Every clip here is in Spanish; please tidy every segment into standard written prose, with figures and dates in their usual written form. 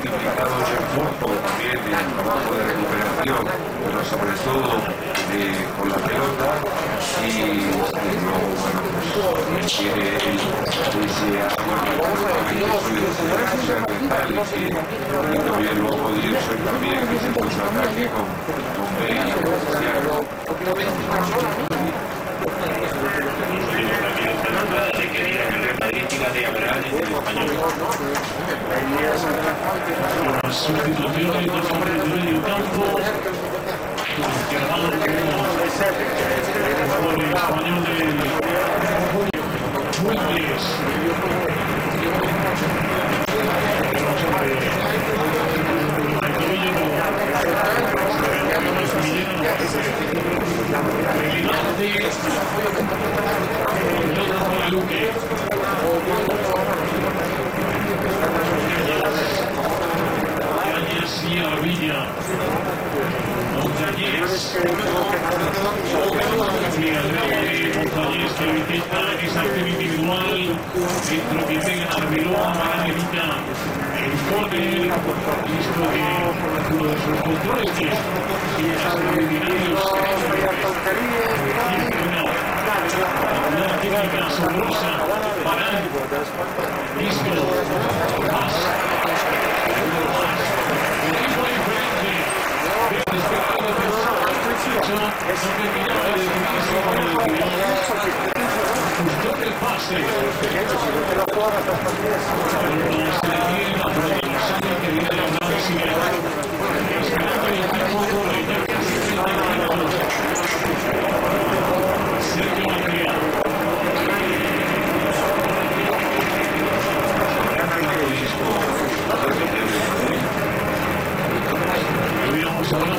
multiplicado ese esfuerzo también en el trabajo de recuperación, pero sobre todo con la pelota y luego, bueno, pues tiene ese mental y también luego Dirksen también, que se puso ataque con Bale y con Cristiano. Las sustituciones de hombres de medio campo, confirmado por el español de Fuentes. Montañés que intenta esa acción individual dentro que pega a Arbeloa para que evita el córner, visto que uno de sus controles que es extraordinarios una técnica asombrosa para visto más un tipo diferente del espectáculo defensor justo el pase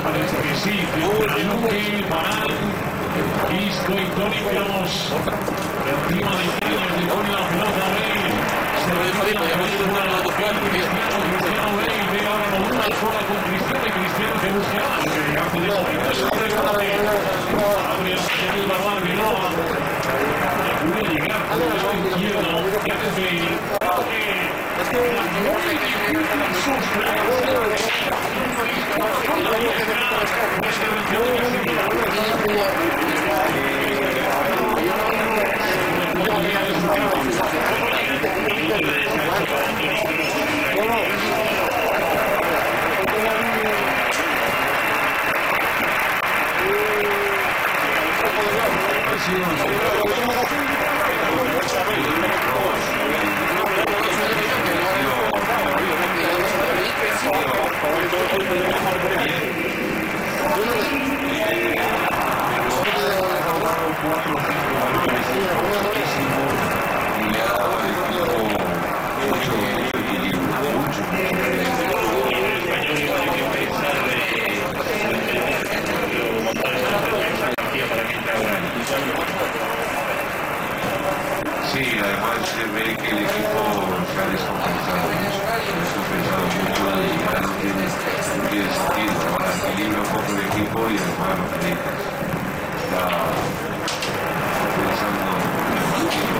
parece que sí, Luque, Varane, Isco y Toni Kroos encima de Taylor, le pone la pelota a Bale, se retira de la Cristiano Bale, ve ahora con una sola con Cristiano y Cristiano que busca más, abre el balón Arbeloa, puede llegar por el lado izquierdo, Gareth Bale, Sí, además se ve que el equipo se ha descompensado mucho y ya no tiene sentido. Ahora equilibra un poco el equipo y además lo que está pensando en el partido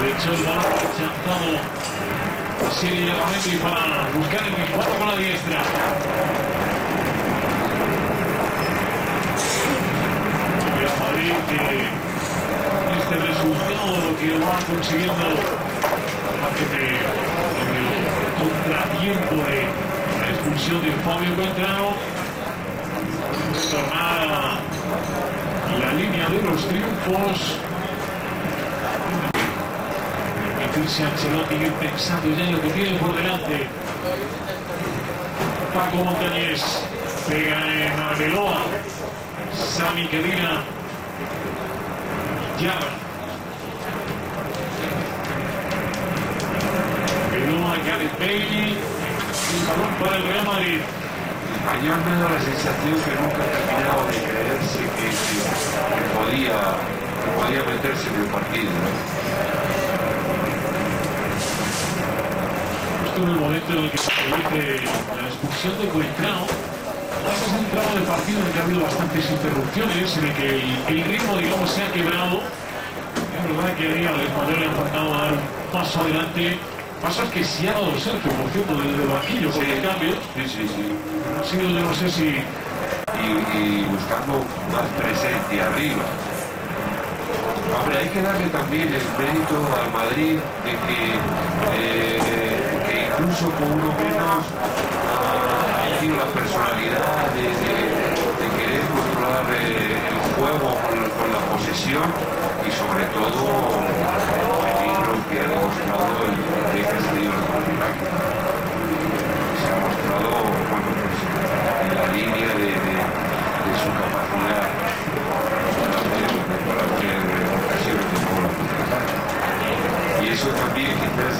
de hecho el balón rechazado sigue Mendy para buscar el disparo con la diestra. Que este resultado lo que va consiguiendo aparte del contratiempo de la expulsión de Fabio Beltrano, tornar a la línea de los triunfos, permitirse a Ancelotti ir pensando ya en lo que tiene por delante. Paco Montañés pega en Arbeloa, Sami Khedira, Java. Arbeloa, Gareth Bale, el balón para el Real Madrid. Ayer me da la sensación que nunca ha terminado de creerse que podía meterse en el partido, ¿no? Justo en el momento en el que se produce la expulsión de Beltrano, es un tramo de partido en el que ha habido bastantes interrupciones, en el que el ritmo, digamos, se ha quebrado. verdad que ahí al español le ha faltado dar un paso adelante. Pasos que sí ha dado Sergio, por cierto, desde el banquillo con los cambios. Sí. Ha sido, yo no sé si... Y buscando más presencia arriba. Hombre, hay que darle también el mérito al Madrid de que incluso con uno menos ha tenido la personalidad de querer controlar el juego con la posesión y sobre todo que ha demostrado el que ha salido el contraataque. Se ha mostrado, bueno, pues, en la línea de su capacidad para hacer ocasiones de gol. Y eso también quizás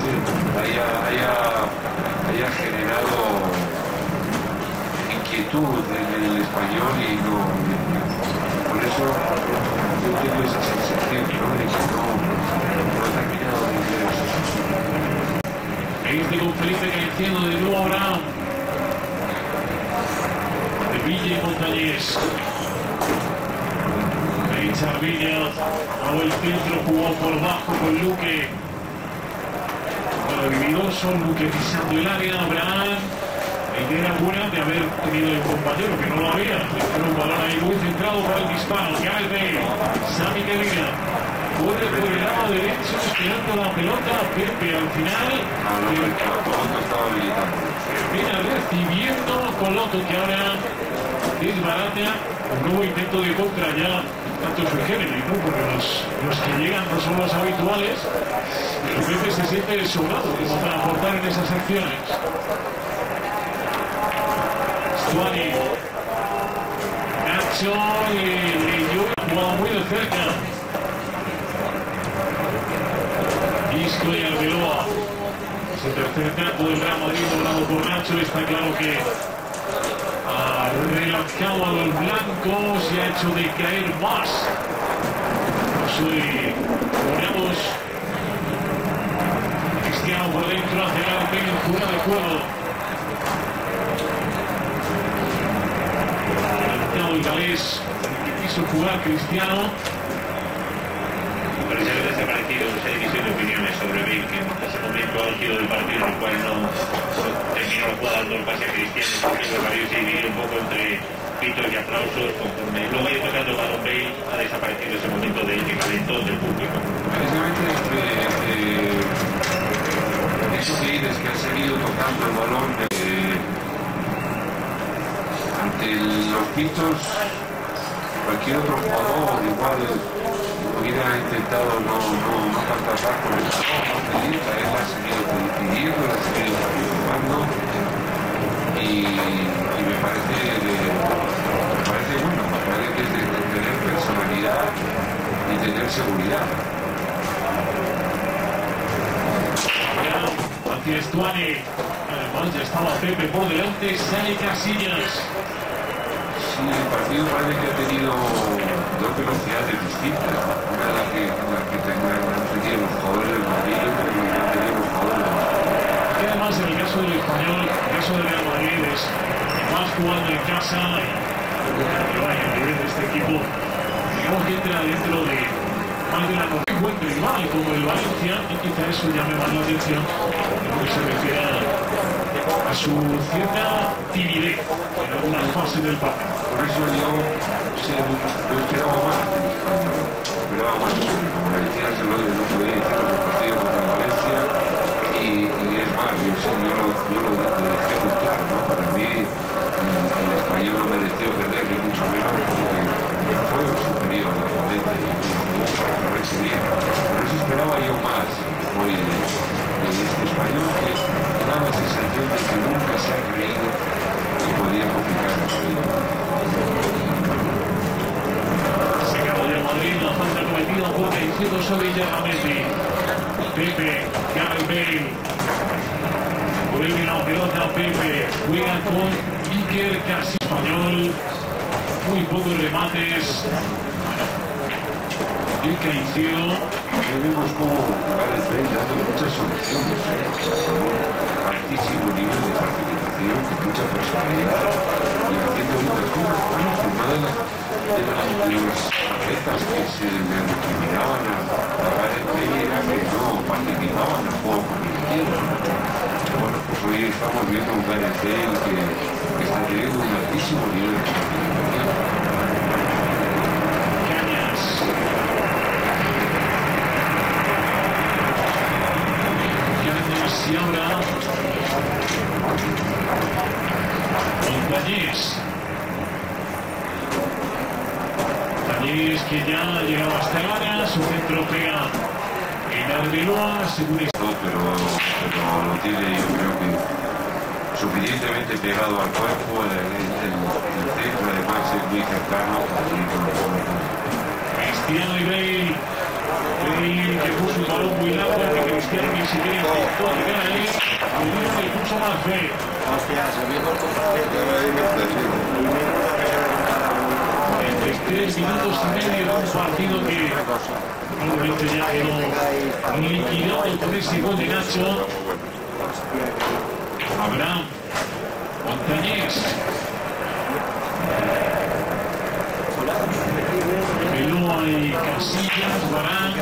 haya generado inquietud en el español y no, por eso yo tengo esa sensación, ¿no? De que no ha terminado de ver eso. Este con Felipe Caicedo de nuevo Abraham. De Villa y Montañés. Richard Villa, hago el centro, jugó por bajo con Luque. Maravilloso, Luque pisando el área, Abraham. La idea buena de haber tenido el compañero que no lo había. Pero un balón ahí muy centrado para el disparo. Gareth Bale, Sami Khedira. Corre por el lado derecho, esperando la pelota. Pepe al final. Termina recibiendo Coloto, que ahora desbarata. Un nuevo intento de contra ya. Tanto su género, ¿no? Porque los que llegan no son los habituales. Pero Pepe se siente sobrado como para aportar en esas acciones. Stuani. Nacho leyó, ha jugado muy de cerca. Isco y Arbeloa. Ese tercer tanto del Real Madrid logrado por Nacho. Está claro que ha relanzado a los blancos y ha hecho decaer más. Ponemos Cristiano por dentro, hace Gareth Bale en fuera de juego. El galés que quiso jugar Cristiano. Parece haber desaparecido esa división de opiniones sobre Bale, que en ese momento álgido del partido, en el cual no terminó la jugada dando el pase a Cristiano, porque el partido se dividió un poco entre pitos y aplausos. Conforme luego ha ido tocando el balón, Bale ha desaparecido ese momento de calentón del público. Precisamente eso que dices, que ha seguido tocando el balón ante los pitos, cualquier otro jugador igual hubiera intentado no contratar con el balón, no pedir, él ha seguido pidiendo, ha seguido participando y me parece bueno, me parece que es de tener personalidad y tener seguridad. Hacia Stuani. Además ya estaba Pepe por delante, sale Casillas. Sí, el partido parece que ha tenido dos velocidades distintas. Una la que han tenido los jugadores del Madrid y otra que han tenido los jugadores del Madrid. Y además en el caso del español, en el caso del Real Madrid es más jugando en casa y vaya, el nivel de este equipo, digamos que entra dentro de más de una buen rival como el Valencia, y quizá eso llame más la atención en lo que se refiere a su cierta timidez en algunas fases del partido. Por eso yo esperaba más de España, esperaba más, como le decía, se lo podía decir los partidos contra Valencia y es más, yo lo dejé muy claro, ¿no? Para mí el español no mereció perder ni mucho menos porque fue superior a la Valencia y lo recibía. Por eso esperaba yo más hoy de este español que daba la sensación de que nunca se ha creído que podía complicar la vida. Se acabó el Madrid, la falta cometida por Caicedo sobre Yarramendi. Pepe, Gareth Bale. Vuelve la pelota Pepe. Juega con Iker Casillas. Español. Muy pocos remates. Y Caicedo. Vemos como Gareth Bale dando muchas soluciones, altísimo nivel de participación, con mucha personalidad y haciendo muchas cosas. Bueno, formada de los atletas que se determinaban a pagar el premio era que no participaban en el juego competitivo. Bueno, pues hoy estamos viendo un PNC que está teniendo un altísimo nivel de participación. Y ahora Montañés que ya llegaba hasta el área, su centro pega en Arbeloa, según esto. Pero lo tiene, yo creo que suficientemente pegado al cuerpo, el centro además es muy cercano. Cristiano y Bale que puso el balón muy largo, que Cristiano ni siquiera intentó llegar ahí, y le puso más fe. Entre 3 minutos y medio de un partido que probablemente ya quedó liquidado con ese gol de Nacho. Abraham, Montañés, Arbeloa y Casillas, Varane.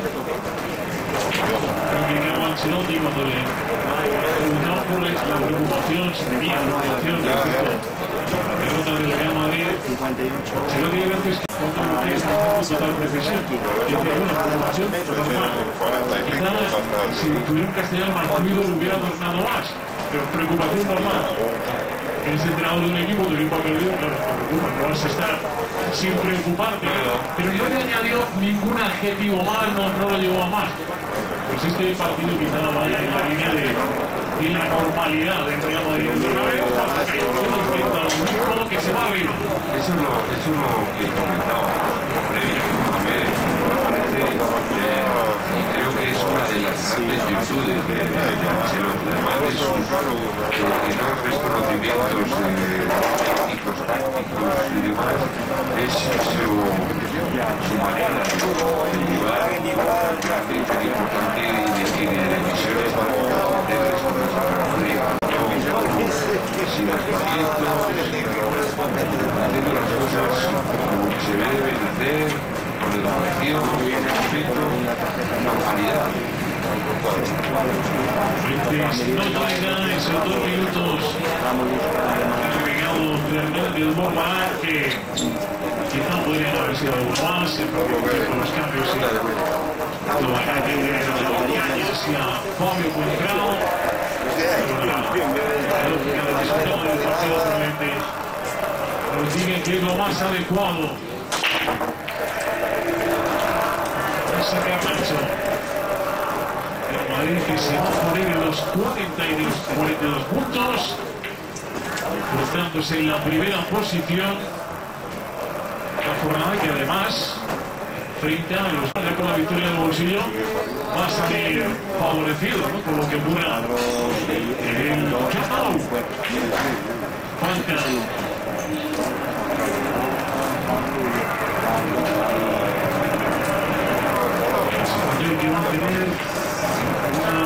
Creo que Carlo Ancelotti cuando le preguntaba por la preocupación, si tenía preocupación respecto a la derrota del Real Madrid, Ancelotti era antes que contra lo que es total precisión. Y decía, bueno, preocupación normal. Quizás si tuviera un Castellano más fluido lo hubiera tornado más, pero preocupación normal. Eres entrenador de un equipo, tu equipo ha perdido, claro, te preocupa, no vas a estar sin preocuparte, pero no le añadió ningún adjetivo más, no lo llevó a más. Pues este partido quizá vaya en la línea de la normalidad del Real Madrid. Que se va arriba. Eso es lo que comentaba previo. Y creo que es una de las grandes virtudes de Ancelotti. Además de sus enormes conocimientos técnicos, tácticos y demás, es su manera de llevar grandes tan importante y de decisiones de responsabilidad. Sin aspavientos, haciendo las cosas como se deben hacer, con educación, respeto, normalidad. En esos 2 minutos agregado Fernández Bomba, que quizá podrían haber sido algo más con los cambios toda la gente de Cañas y a Fabio Fuentrao. La lógica del resultado del partido probablemente nos diga que es lo más adecuado. Saca Nacho. El Madrid que se va a poner en los 42 puntos, encontrándose en la primera posición. La jornada que además, frente a los ya con la victoria del bolsillo, va a salir favorecido, ¿no? Por lo que ocurra en el Camp. Falta. Que va a tener una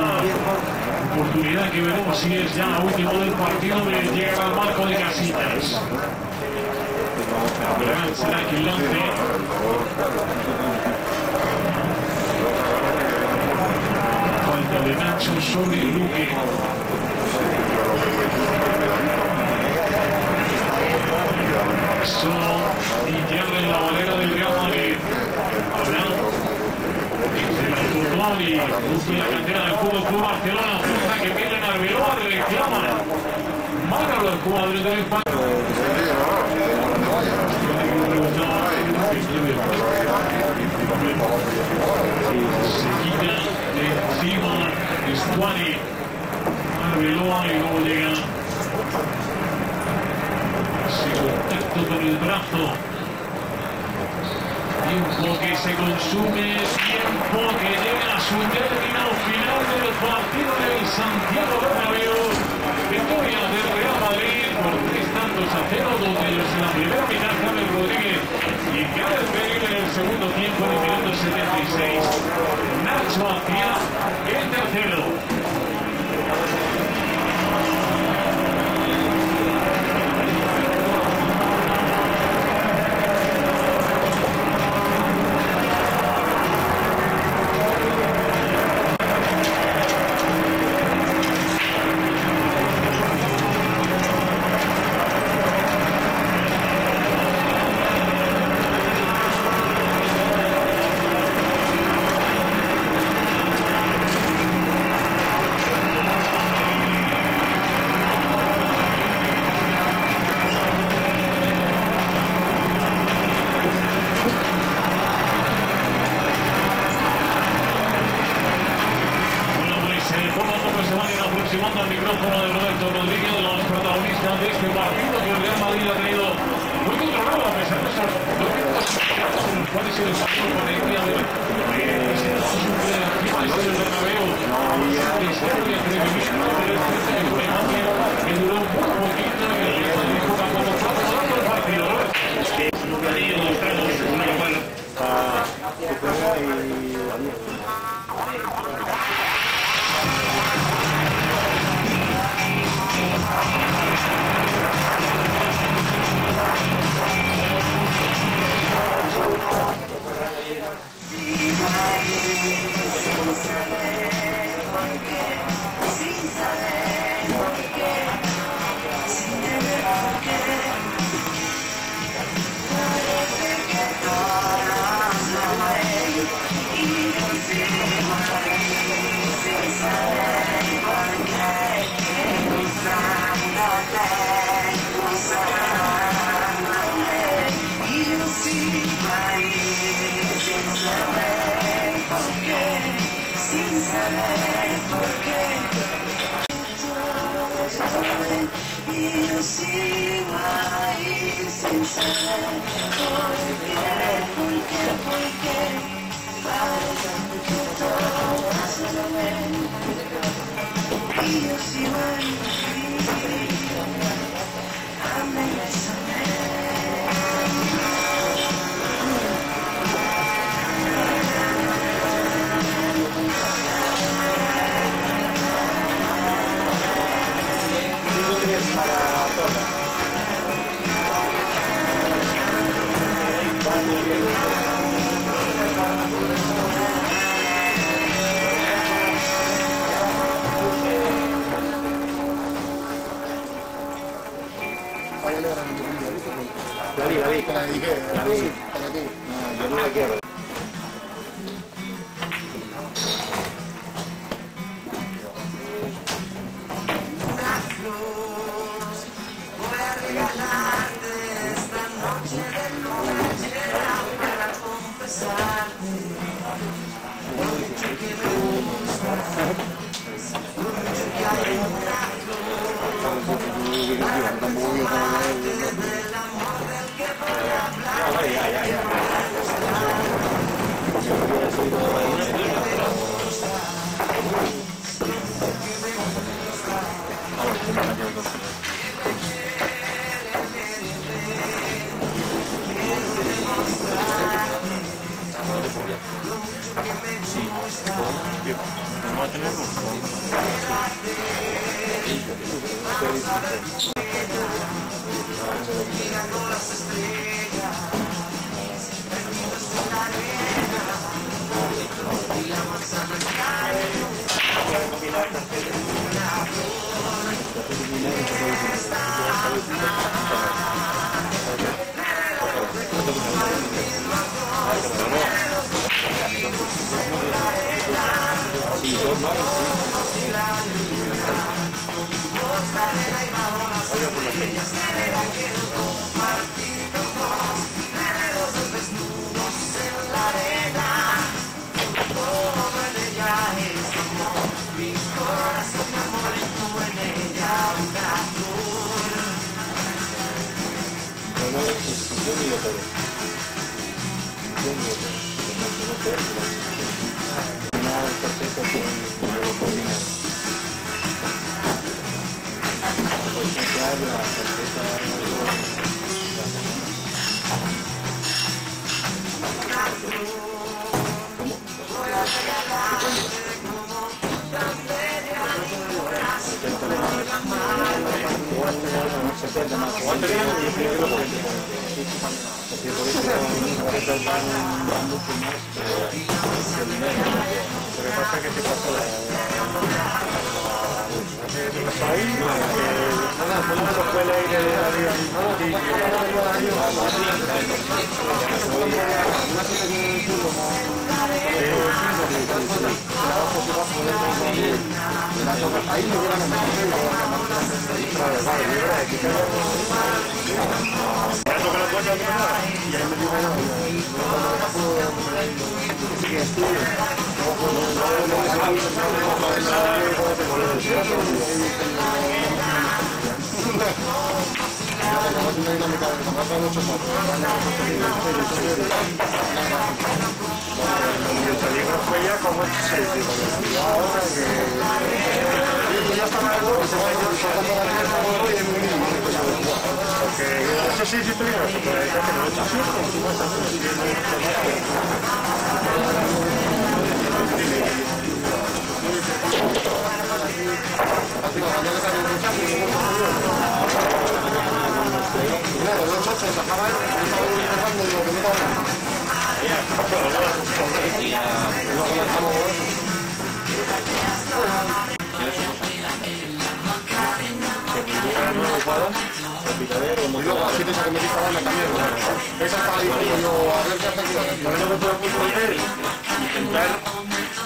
oportunidad que veremos si es ya la última del partido de llegar al marco de Casillas. Pero será que el lance falta de Nacho sobre Luque. Solo Izquierda en la barrera del Real Madrid. Y justo en la cantera del Fútbol Club Barcelona, fuerza que viene en Arbeloa, reclama mano los jugadores del España. Se quita de encima Estuani, Arbeloa, y luego llega ese contacto con el brazo. Tiempo que se consume, tiempo que llega a su término final del partido del Santiago Bernabéu. Victoria del Real Madrid por 3-0, donde en la primera mitad James Rodríguez y Gareth Bale en el segundo tiempo en el minuto 76. Nacho hacia el tercero. micrófono de Roberto Rodríguez, de los protagonistas de este partido que el Real Madrid ha tenido muy controlado a pesar de esos momentos en los cuales el partido parecía de presentado sobre la firma del Bernabéu. Necesario atrevimiento, pero es un empate que duró un poquito y el Real Madrid poco a poco fue pasando el partido. Ahí mostramos una buena.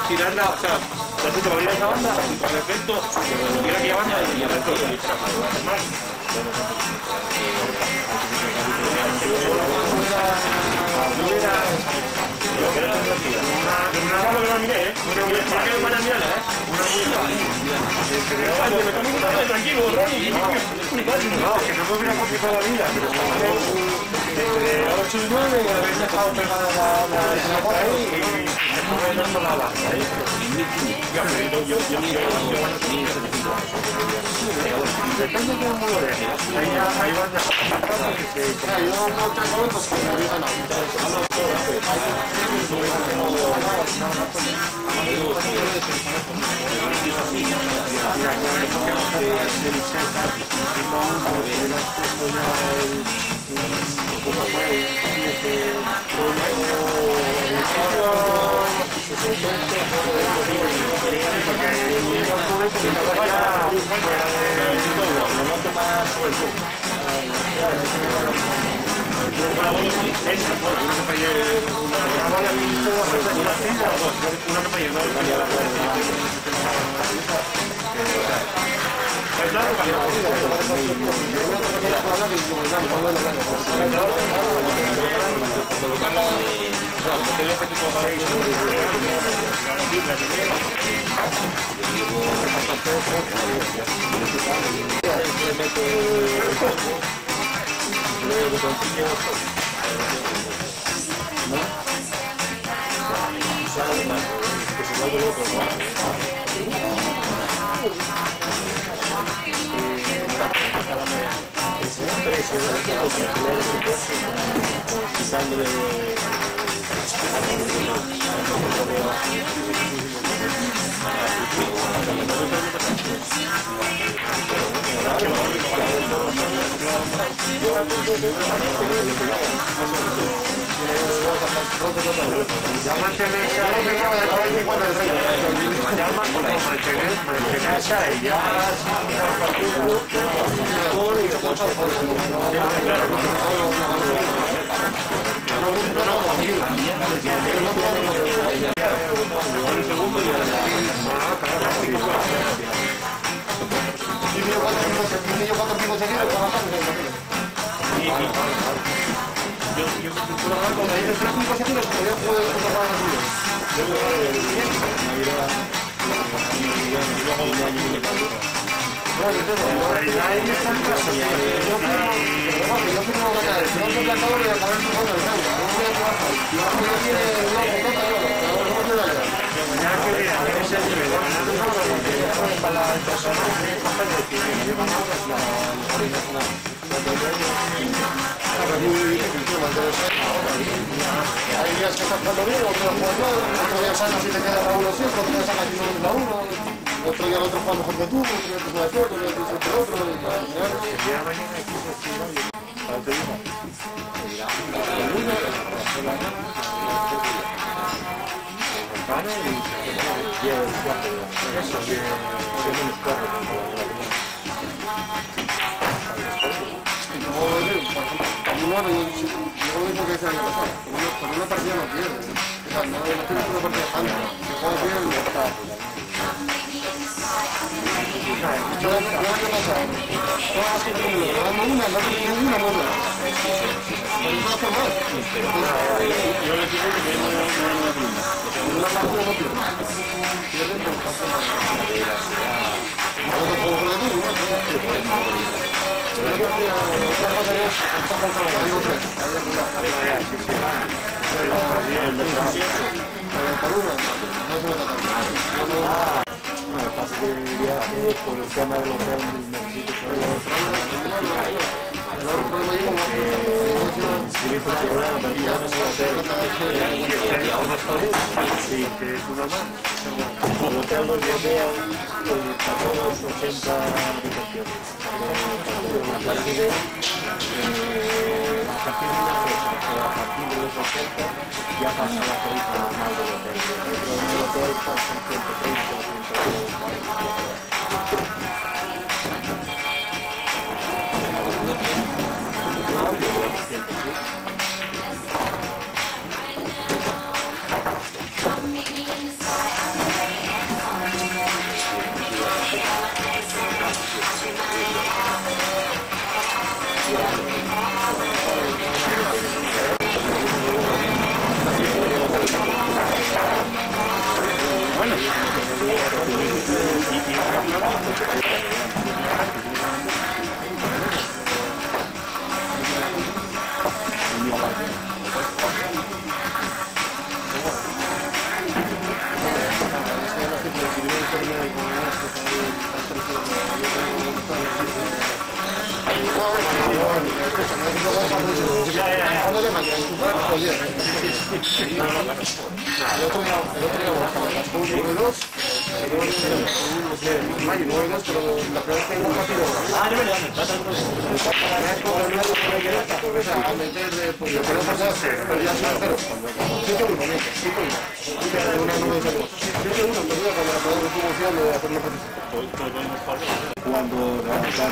Tirarla, o sea, la puta abrir esa banda, con efecto, tira aquella banda y el resto lo dispara. No, que no me hubiera complicado la vida, entre 8 y 9 habéis dejado pegada la por ahí y no sonaba. Depende de cómo lo veas. Ahí van a hay días que estás jugando bien, otro juegas mal, otro día sacas y te queda Raúl así, otro día sacas y no la uno, otro día el otro juega mejor que tú, otro día tú juegas tú, otro día tú juegas el otro, y al final, yo lo mismo que decía el año pasado, con una partida no pierdes. sea, no tienes una parte de banda. Si juegas bien, ya está. Yo el año pasado, todas las que tengo, ganando una, no tengo ninguna buena. ¿Pero no hace más? Yo le digo que no una partida no pierdo. Pierden por pasar más. Otro juego de tú, ¿no? Yo creo que otra cosa es esta falta de digo tres. Por una, no se meta tanto. Bueno, pasa que diría que por el tema de los grandes necesito saber El problema digo más si viste el programa también no se va a hacer sí, que es una más por lo que hablo yo veo para todos 80 habitaciones a partir de una fecha o a partir de los 80 ya pasa la tarifa normal del hotel pero en el hotel pasan 130 o 140 cuando realizar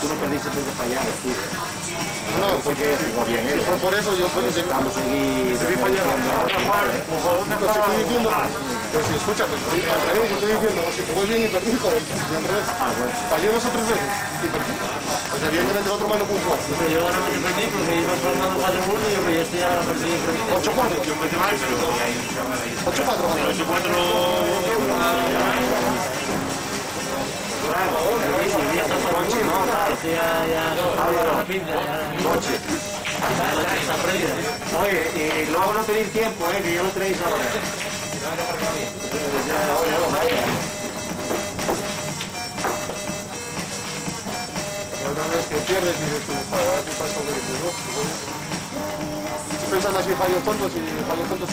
tú no perdiste porque fallaste tú. No, porque por eso yo estamos aquí pero si escucha, pues estoy diciendo, si jugó bien y perdí, joder, fallamos otras veces y perdí. Pues evidentemente el otro malo puso. Yo no me perdí porque iba formando 4-1 y yo estoy ya perdí. 8-4. Yo empecé mal, pero 8-4. 8-4. Oye, y luego no tenéis tiempo, que ya lo tenéis ahora. Una vez que pierdes y dices, ¿qué pasa con el equipo? Estoy pensando así, fallos tontos y fallos tontos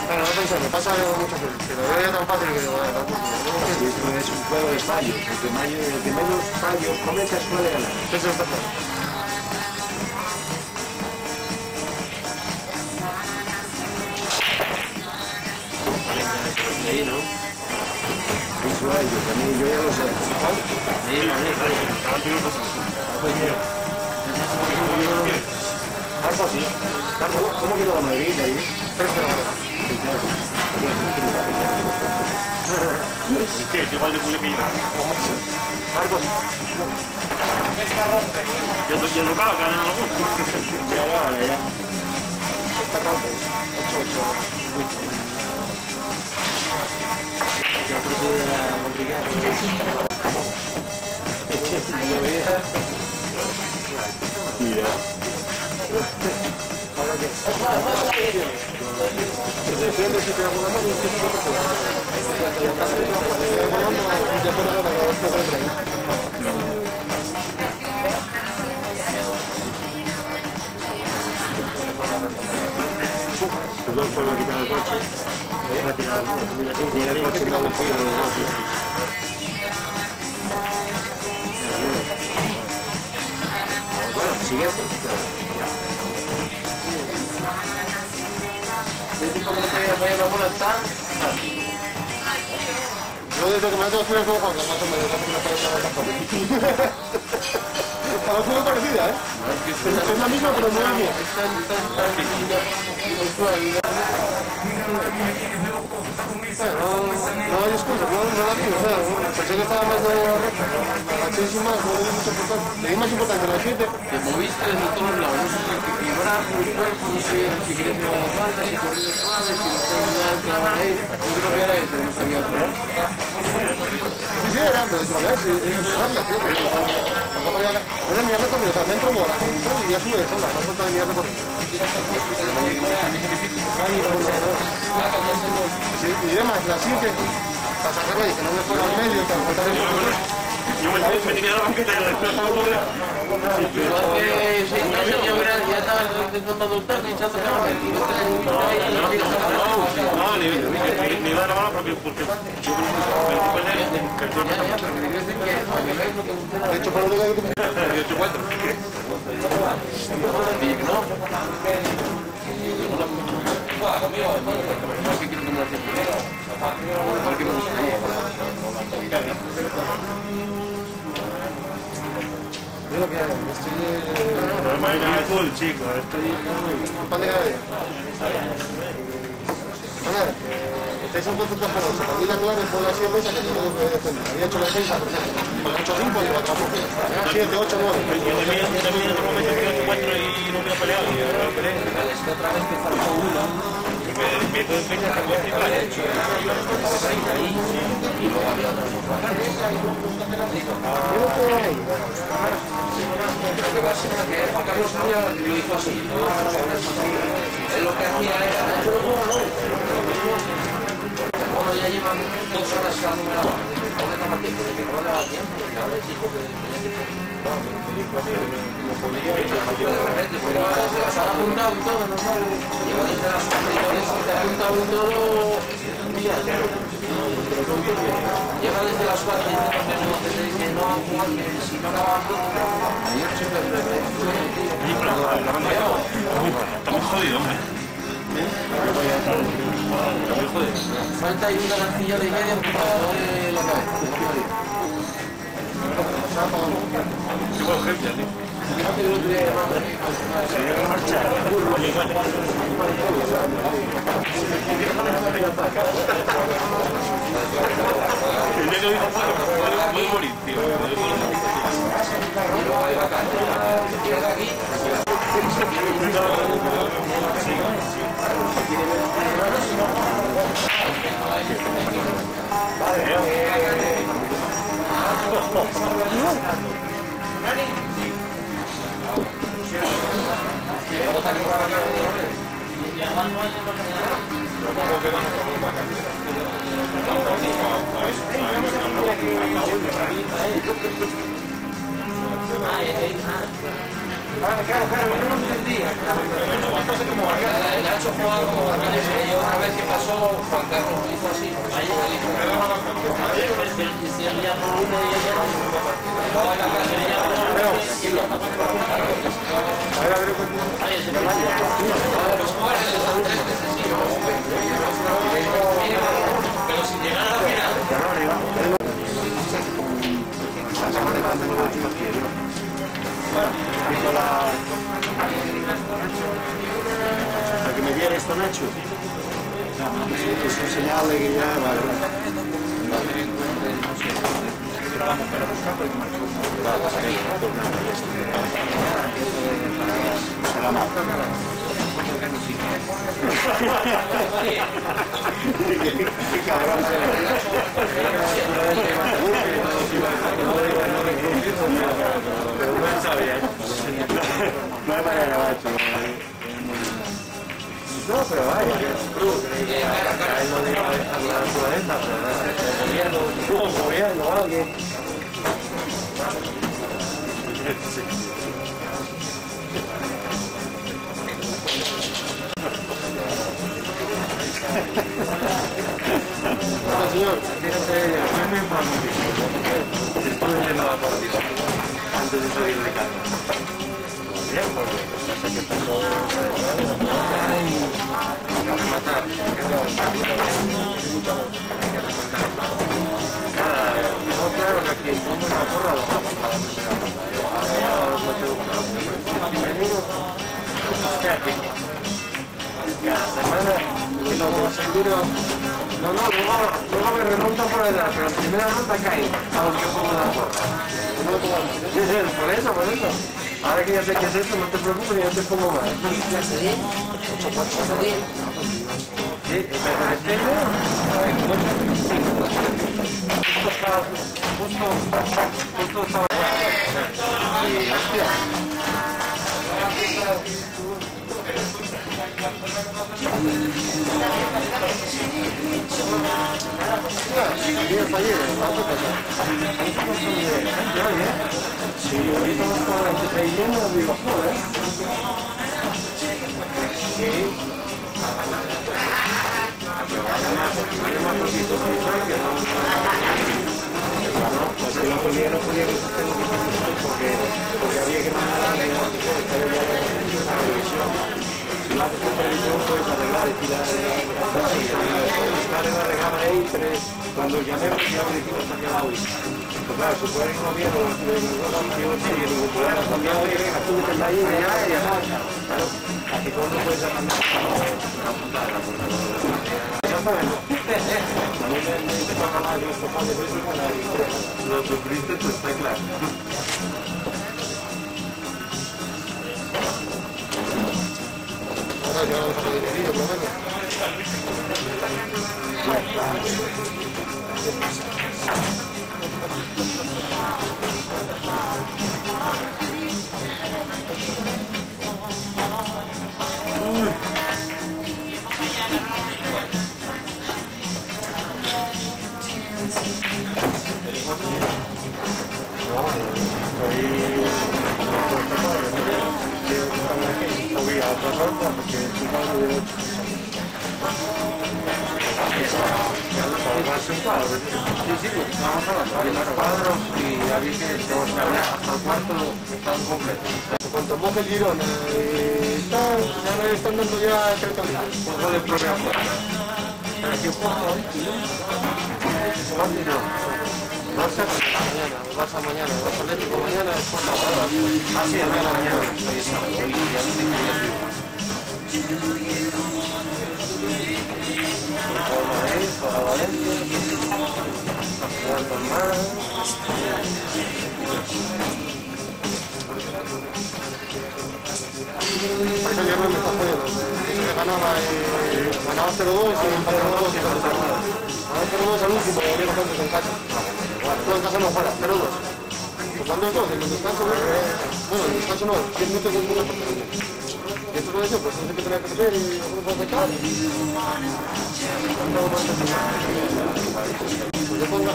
Claro, no pensar, me pasa muchas veces, que lo veo tan fácil que digo, Esto es un juego de fallos, el que menos fallos cometa suele ganar. Eso está claro. Eso es, yo ya lo sé. Marco, sí. ¿Cómo quedó la Madrid ahí? 3-0. ¿Qué? Es igual de culo que yo. Marcos. Yo tocaba, ganan algunos. Ya. Está roto. 8-8. Perdón por no quitar el coche. Voy a tirar el coche. No lo pido. Siguiente. Yo desde que me meto a estudiar como Juan, más o menos, no sé que me parece la a la muy parecida, ¿eh? Es la misma, pero no es la mía. No hay excusa, no la vi, o sea, pensé que estaba más de la recta, la agaché sin más, no le di mucha importancia. Le di más importancia a la 7. Te moviste de todos lados, no sé si equilibrar el cuerpo, no sé si quieres ir a la falda, si corres suave, si no estás clavado ahí. Yo creo que era eso, no sabía otro. Sí, era, pero es rápida, tío. Era mi recorrido, o sea, dentro mola, y ya sube sola, no falta de mi recorrido. Sí, y demás, la 7, para sacarla y que no me fuera al medio, para faltar el recorrido. Yo me tenía la banqueta y la desplazaba. Pero hace 6 meses ya estaba intentando adoptar, pinchando que va a meter. No, ni iba a grabar porque yo De hecho, para lo que he hecho 4. lo que hago, estoy Mañana es full, chico, estoy... pan de cada día. Estáis un poco campeonatos. A mí la clave fue la 7 esa que no me puede defender. Había hecho la 6 por ejemplo. Con 8-5 y 8-5. 7, 8, 9. Yo también en otro momento que 8-4 y no me lo peleado. Y ahora lo peleé. Otra vez que faltó uno. Me todo el pecho está complicado. Y luego había otros. Creo que va a ser que Carlos Soria lo hizo así. Lo que hacía era... Bueno, ya llevan 2 horas cada número. Ahora está más tiempo de que no le da tiempo. Ya les dijo que... Pero se las han apuntado y todo, ¿no? Lleva desde las 4 y te ha apuntado y todo... Lleva desde las 4 diciendo que no, que si no acabamos... Ayer siempre... Estamos jodidos, hombre. Falta ahí una lancilla de media de la cabeza. Qué buena urgencia, tío. El día que hoy puede morir, tío. Y luego hay vacante. Llega aquí. Claro, yo no entendía. El Nacho jugaba como Barcanes y otra vez que pasó Juan Carlos hizo así. Si él ya por uno y ella pero sin llegar a la final. Para que me diera esto, Nacho. Es un señal de que ya vale. No, pero vaya, que es cruz, que acá él no diga la naturaleza, pero el gobierno o alguien. Hola, señor. Fíjate, soy muy informativo. Estuve viendo la partida antes de salir de casa. Bien, porque sé que tengo no, claro, que aquí somos una porra de la cada semana que lo seguro. No, luego me remonta por detrás, pero en primera ronda cae, aunque pongo la porra. Por eso. Ahora que ya sé qué es eso, no te preocupes, ya te pongo más. Sí, pero este justo estaba y hostia. Sí, ahorita vamos con la entretenimiento de videojuegos, Sí. Pues el otro día no podía porque había que mandar a la televisión. Si lo haces por televisión puedes arreglar y tirar la regala ahí, pero cuando llamemos ya me dijimos hacia la hoy. Pues claro, se puede ir moviendo los sitios y ningún problema. También, oye, venga, tú vete ahí y ya no. Claro, aquí todo no puedes mandar una puntada de la puerta. Ya sabes, ¿no? También me toca más los papás de eso con la historia. Lo sufriste, pues está claro. Ahora ya vamos a pedir el por lo menos. Sí, vamos a los cuadros y había que hasta el cuarto están completos. Cuanto más el Girona está, ya me están dando ya 30 días. Por lo del programa. Pero aquí poco, Vas a mañana, vas a Atlético mañana, después la hora. Así es, mañana. Para Valencia, Ese viernes me está jodiendo. Ganaba 0-2 y empataba 2 y ganaba 0-2 al último, y había bastantes en casa. No, en casa no fuera, 0-2. Pues van 2-2, en el descanso, bueno, en el descanso no, 10 minutos del mundo por tener. Y esto lo he hecho, pues no sé qué tenía que hacer y no puedo sacar. Pues yo pongo.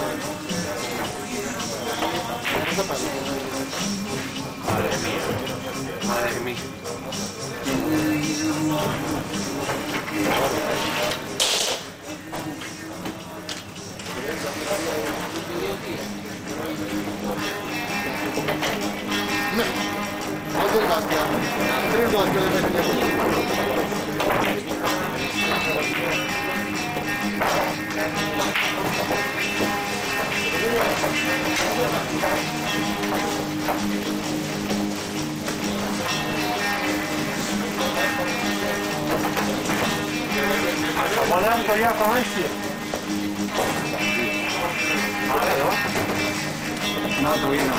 Madre mía. ¿Cuántos gastas? 3 2 que debe tener. Volando ya con este. No, todavía no.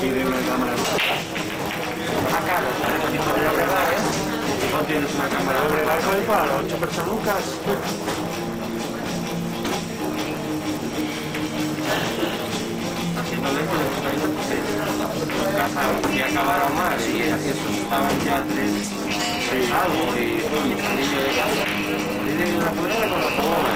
Sí, de una cámara. Acá, la verdad, ¿eh? No tienes una cámara de alcohol para 8 personas. Haciendo lento de los que acabaron mal y eso estaban ya 3 algo y el niño de casa. Tiene una prueba con la tomona.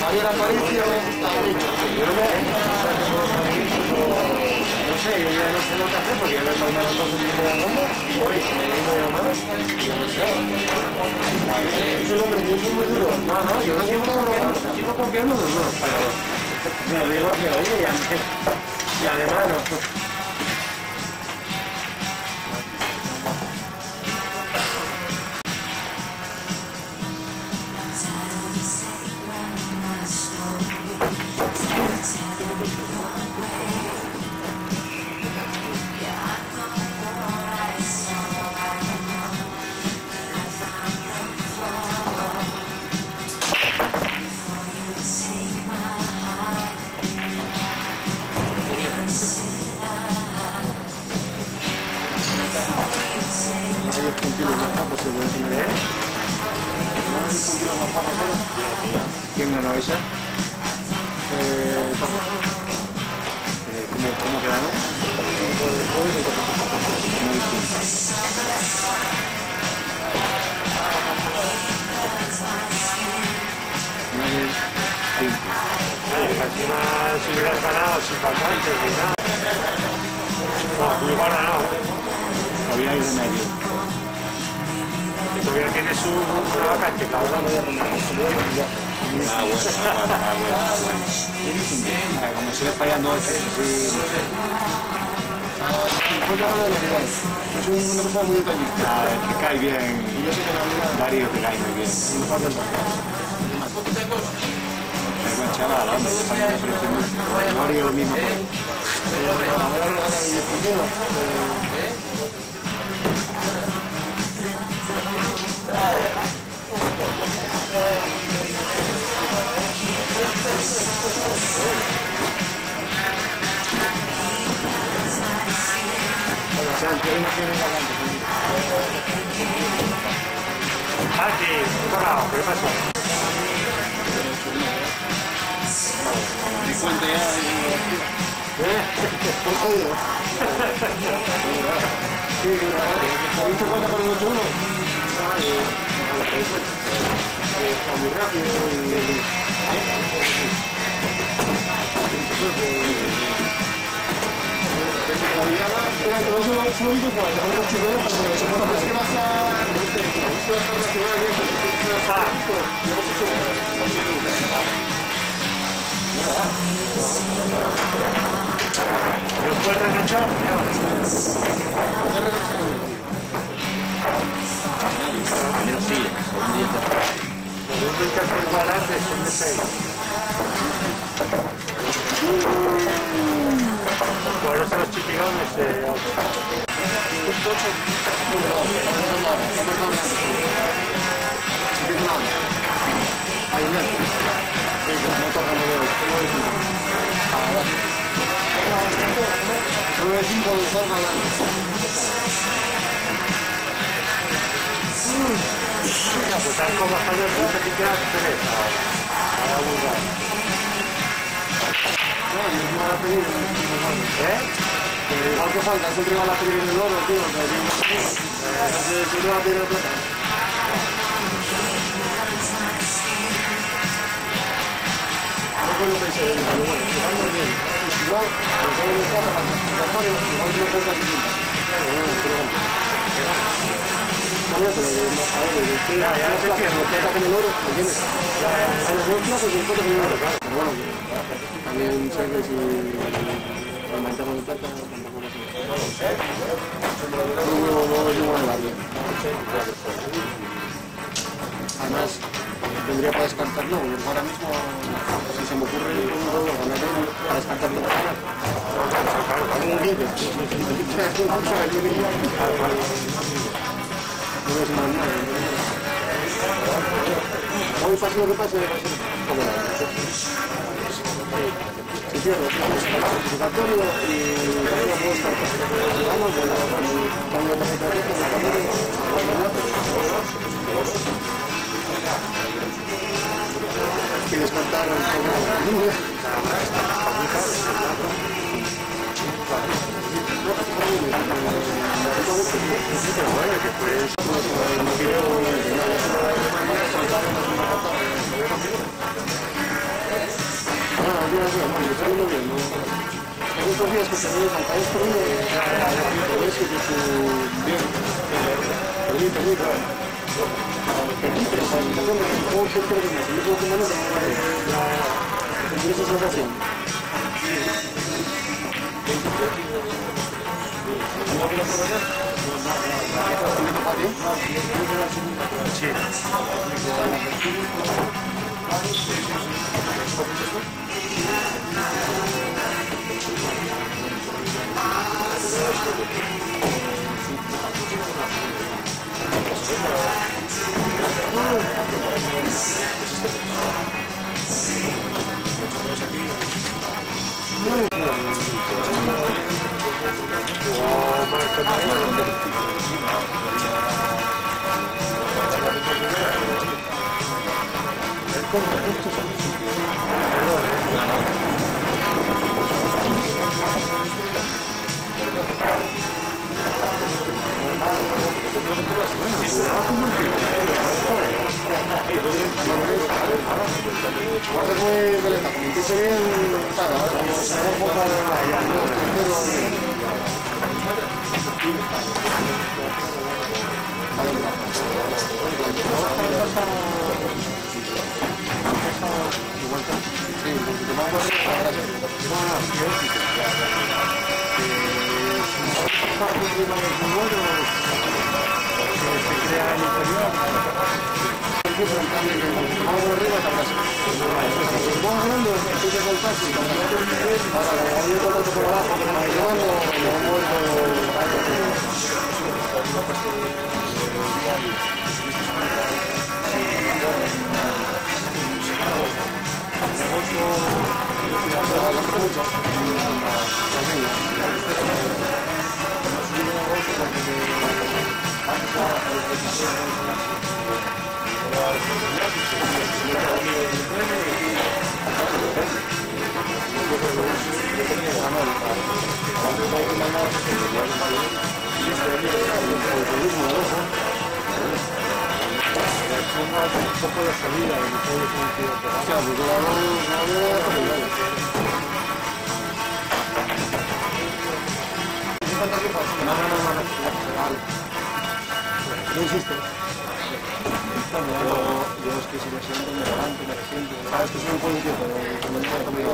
Ayer Aparicio está derecho. No sé, yo ya no sé lo que hacer porque ya me he tomado todo el día de la bomba. Hoy se me dijo de más. Es el hombre que es muy duro. No, yo no sigo confiando en los dos, pero me digo que oye, y además no. ¿Quién ganó esa? ¿Cómo quedaron? Si hubieras ganado sin bastantes ni nada. No, igual ganado. Había ido de medio. Todavía tiene su vacante, la verdad no voy a poner. Bueno. Como se le fallando es una persona muy detallista. que cae bien. Y yo sé que la vida Darío que cae muy bien. Es buen chaval, hombre. No haría lo mismo. Aquí, bravo, ¿qué pasó? Me cuento ya. ¿Viste cuenta con el 8-1? Está muy rápido ¿Después de enganchar? Son de 6. Bueno, son los chipigones pues tal como está de puta que queda igual que falta, siempre va a pedir el oro, tío. No sé si no va a pedir el plata. fue lo que hice, bueno, jugando bien. Y si no, nos vamos a estar para los mejores, igual no fue casi bien. No, pero a ver, ya sé que no queda con el oro, ¿entiendes? A los dos plazos y el foto con el oro, claro. Pero bueno, también sé que si aumentamos el plata, aumentamos más. No es igual la vida. Además, tendría para descartarlo, porque ahora mismo, si se me ocurre un juego ganar para descartarlo para ganar. Un líder. No es más nada. Hoy pase lo que pase, va a ser como la si cierro, es clasificatorio y todavía puedo estar vamos, cuando la estrategia y descartar el juego. Estos días que se ven al país por uno, es que bien, permite, esa sensación. No existe. Yo es que si me siento, me levanto, me resiento. Sabes que soy un político, pero me importa muy bien.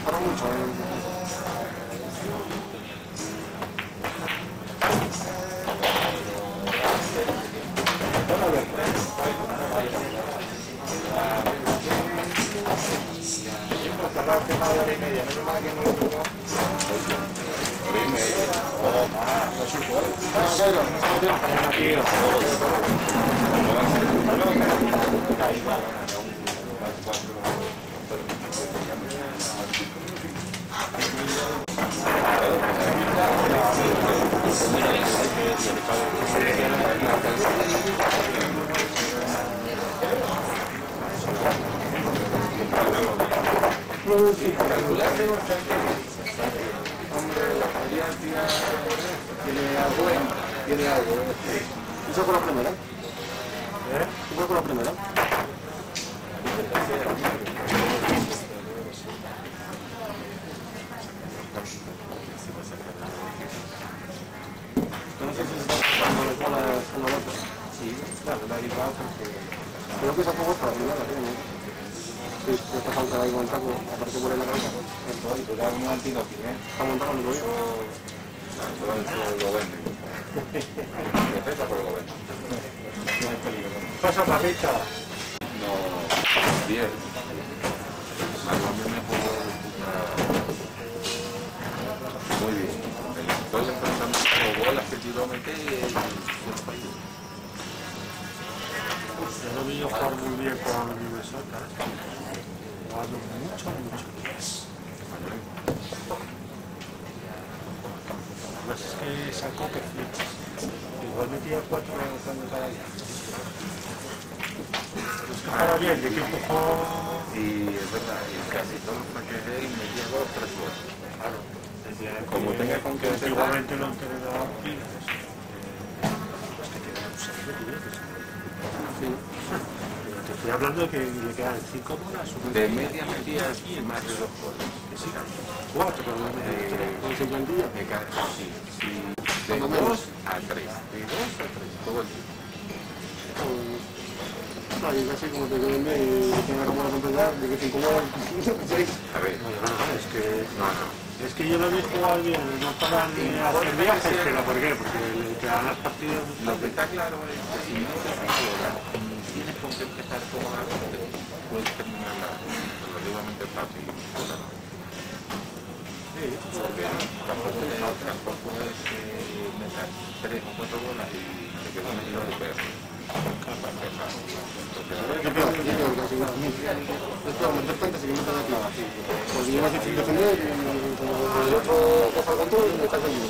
Para mucho. García tiene algo, ¿Eso fue la primera? ¿Eso fue la primera? no sé si se está pasando con la otra. Sí, claro, la he llevado porque... Creo que esa fue otra, ¿no? Sí, esta falta de montaco, aparte por ahí la cabeza. Entonces, era un antidote, ¿eh? Está montado en el rollo. Lo venden. Perfecto, pero lo venden. No hay peligro. Pasa para fecha. No, 10. Más o menos muy bien. Entonces pensando como bolas que tiró meter y Yo lo vi jugar muy bien con Minnesota. Jugando mucho. Además es que sacó que flipas. Igual metía 4 cuando cada día. Es que para bien, de que empujó. y es verdad, y casi todos los que él metía 2 o 3 goles. Claro. Como tenga con qué hacer. Antiguamente lo entrenador Pilas. Es que tiene un serio de billetes. Sí. Te estoy hablando de que le quedan 5 bolas. De media metía más de 2 goles. Que sí. 4, pero no me siempre en día. Me cae así. De 2 a 3. De 2 a 3. Todo el tiempo. No, y casi como te queden bien y tenga como la completar, de que 5 bolas, 6. A ver. Es que... No. Es que yo lo he visto jugar bien, no para ni hacer viajes, pero ¿por qué? Porque te dan las partidas... Lo que está claro es que si no te ahora, tienes con qué empezar cómodamente, puedes terminarla relativamente fácil. Sí, Porque tampoco es meter 3 o 4 bolas y te quedas medio de perro. Yo creo que casi no. Esto, meter tantas y que metan aquí. Porque yo no sé si defender y como el otro coja el control y me está conmigo.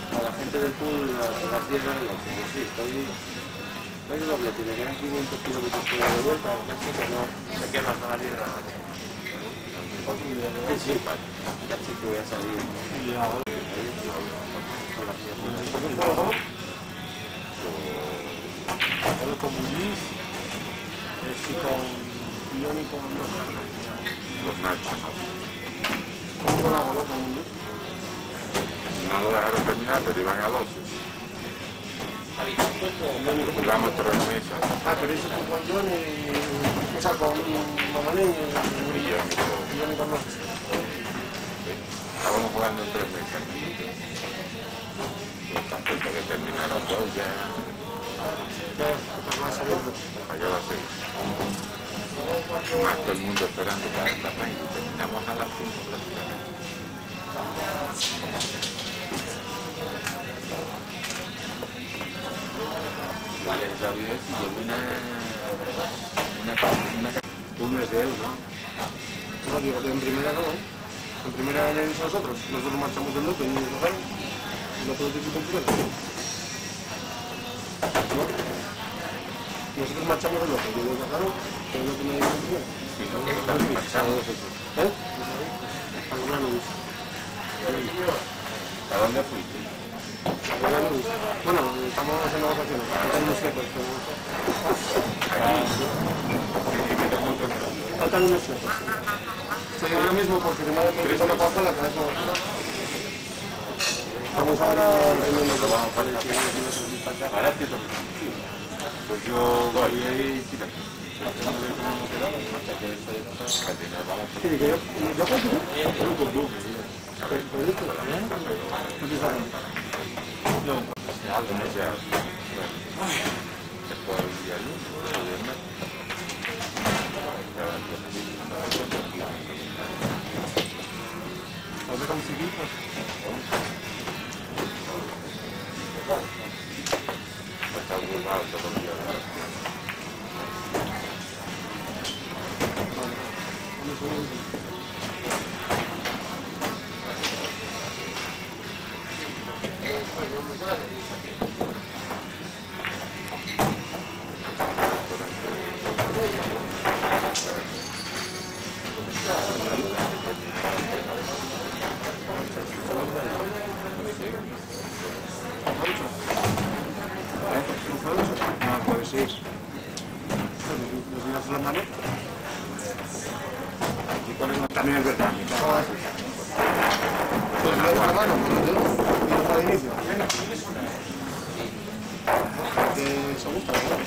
A la gente del pool a las 10 de la noche, sí, estoy doble, tiene que ir 500 kilómetros por la de vuelta, así que no se queda hasta las 10 de la noche. Sí, ya sí que voy a salir. y ahora... con Muñiz, y con Pion y con... Los nachos. ¿Cómo con la bolota, mundo? No lo dejaron terminar, pero iban a 12. Jugamos 3 meses. Ah, pero eso con Juan John y... O sea, con Mamané Y yo, y con los... estábamos jugando en 3 meses. Los tantos que terminaron 2 ya. Más abierto. Allá va a ser. Más todo el mundo esperando para esta y terminamos a las 5 prácticamente. Vale, esa vez yo vi Uno es de él, ¿no? No, digo, en primera no, ¿eh? En primera le dimos nosotros marchamos del lote y nos dejaron. Y nosotros hicimos en primera. ¿No? Nosotros marchamos del lote y nos dejaron, pero no tenía ningún primera. y no que están marchando. ¿Eh? Al grano, dice. ¿A dónde fuiste? Al grano, dice. Bueno, estamos haciendo vacaciones. Faltan unos suecos, pero... Faltan unos suecos. Sí, yo mismo, porque si no me empiezo la pasta, la cabeza... Estamos ahora teniendo que vamos para el siguiente. Ahora sí, pues yo voy ahí y tira. También es verdad. Pues le da la mano, y al inicio. Que se gusta, ¿verdad?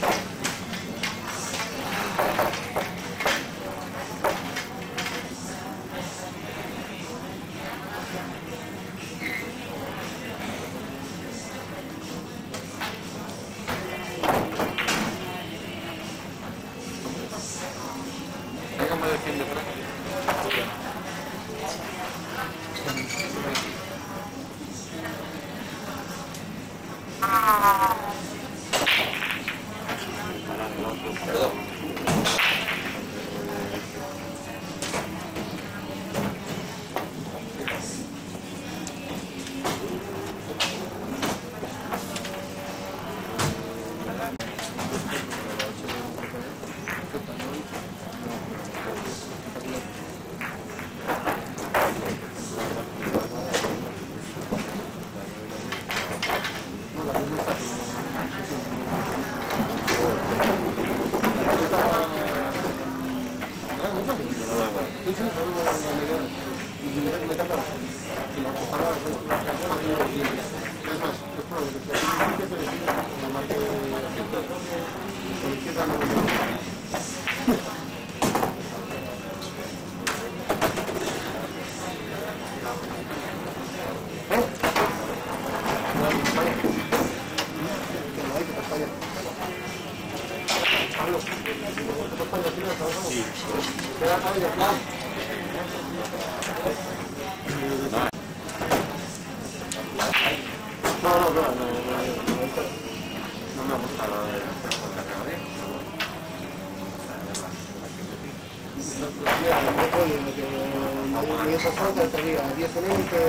Tenía 10 en élite,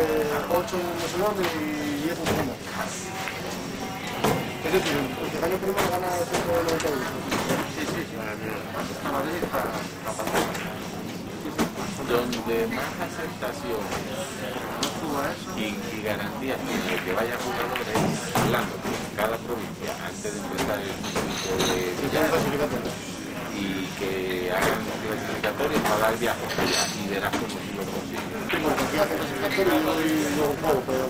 8 en nacional y 10 en segunda. Es decir, el que gana primero gana 191. Donde más aceptación y garantía de que vaya jugadores hablando con cada provincia antes de empezar el circuito de y que hagan los clasificatorios para dar viajes allá y verás cómo si lo consiguen. Porque hace clasificatorio y luego juego, pero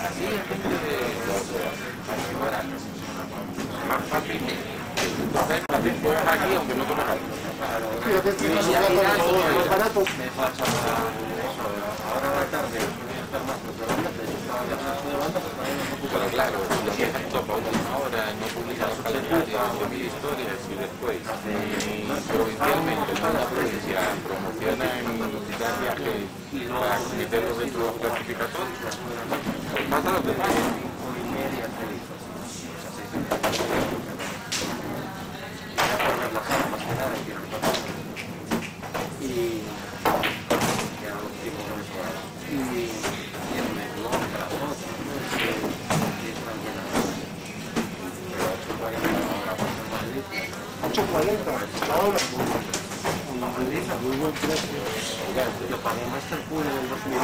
así es gente de los más fácil. Entonces, también juegas aquí aunque no tomes algo. sí, yo te estoy haciendo los baratos. Ahora a la tarde pero claro, lo que es topa última hora, no publica los calendarios de mil historias y después provincialmente en una provincia promociona en dar viajes para meterlos dentro de los clasificatorios, pues pasa lo que pasa. Muy buen precio. Yo pagué Masterpool en el 2001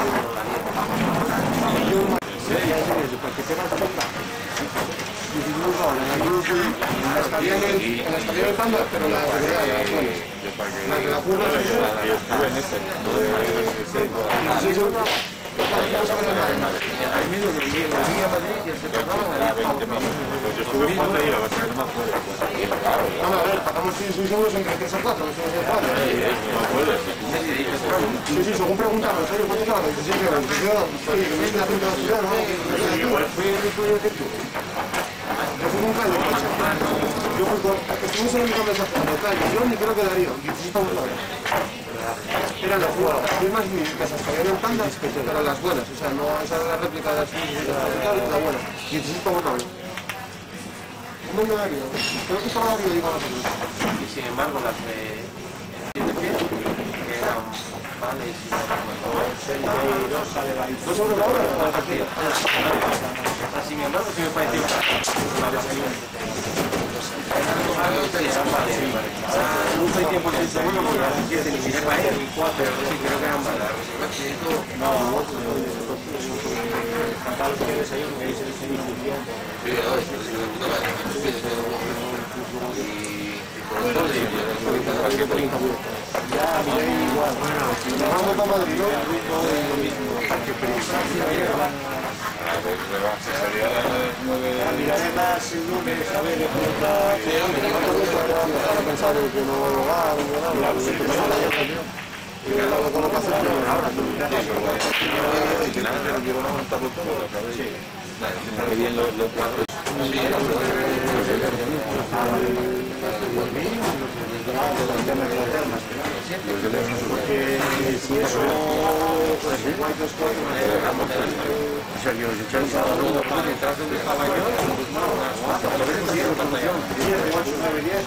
porque te vas a comprar. Estaría en la estaría de tanda, pero la realidad de las buenas. Las de la curva se Hay medio que llegué a Madrid y se pagaban a 20 minutos. Yo estuve cuando iba a ser más fuerte. No, a ver, pagamos 6 euros entre 3 o 4, no sé si es 4. No puedes. Sí, según preguntamos, ¿cuánto estaba? 26 euros. Oye, que viene la gente de la ciudad, ¿no? Fue el mismo día que tú. Yo fui con Calle, yo fui con... Estuvimos en una conversación de Calle, yo ni creo que Darío, 16 pavos la hora. Eran las mismas mesas que habían en Panda, eran las buenas, o sea, no esa era la réplica de las la buena. 16 pavos la hora. ¿Cómo no Darío? Creo que estaba Darío, digo nosotros. Y sin embargo, las de pie, que eran vales y 62 sale la 2 euros la hora. sin embargo, sí me pareció una pasión. Nunca hay tiempo sin segundo porque a las 7 ni miré para él, ni 4, pero sí creo que eran malas. No, fatal que desayuno que dice el señor. Sí, hoy, de puta madre. Ya, miré igual. Vamos para Madrid, ¿no? Miraré más el lunes a ver de puta. Estaba pensando que no lo va, y luego con lo que hace ahora. Que nada, pero quiero montarlo todo, ¿sabes? Sí. Nada, que bien lo cuadro. Porque si eso pues igual que estoy o sea, yo he echado uno detrás donde estaba yo, pues no, a ver si es promoción 10, 8, 9, 10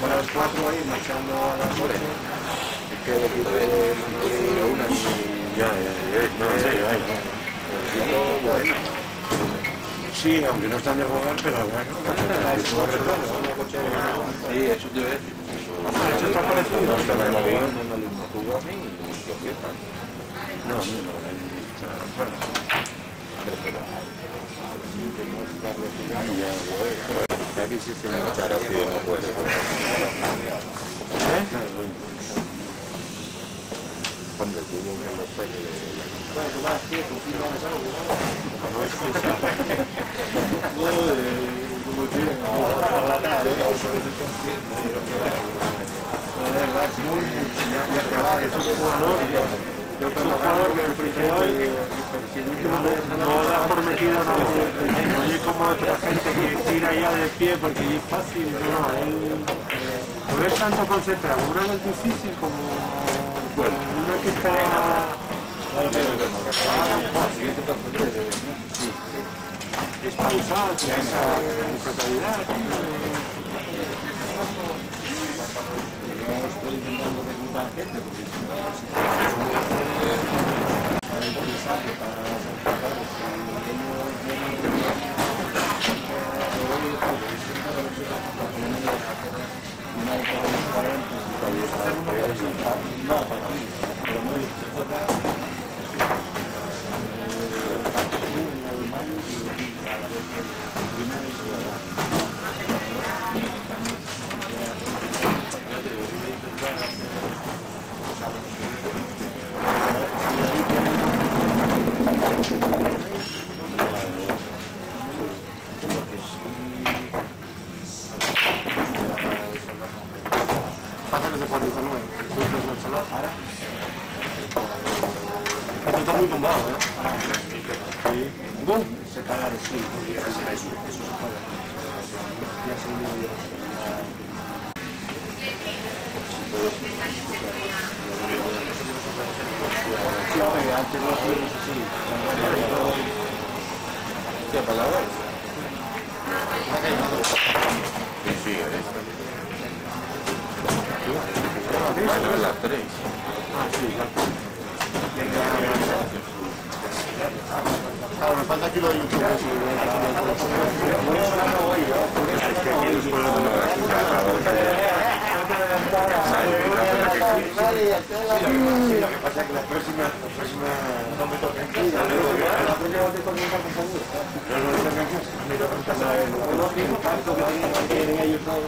a las 4 ahí marchando a las 8 quedo aquí de una no, en serio, bueno. Sí, aunque no están de jugar, pero bueno. Sí, eso te ves. Eso está parecido. No está en el avión, no lo jugó a mí, lo que tal. No, bueno. Aquí sí se me echará si no puede. Cuando tuvo en los pelos. Bueno, Tomás, tío, ¿con quién vamos a algo? No da por metido, no oye como otra gente que tira ya de pie porque es fácil, no, no es tanto concentrado, una es difícil como una que está... Es pausado, esa totalidad. Estoy intentando reclutar gente porque si Está muy tumbado, se paga de sí, eso se paga. Ya se me sí, antes los libros así. ¿Qué palabra? Sí, a las 3. Claro, me falta aquí lo de YouTube. Lo que pasa es que la próxima no me toca en casa. La próxima te toca en casa seguro. No me toca en casa. Me toca en casa. Lo mismo tanto que tienen ellos todos.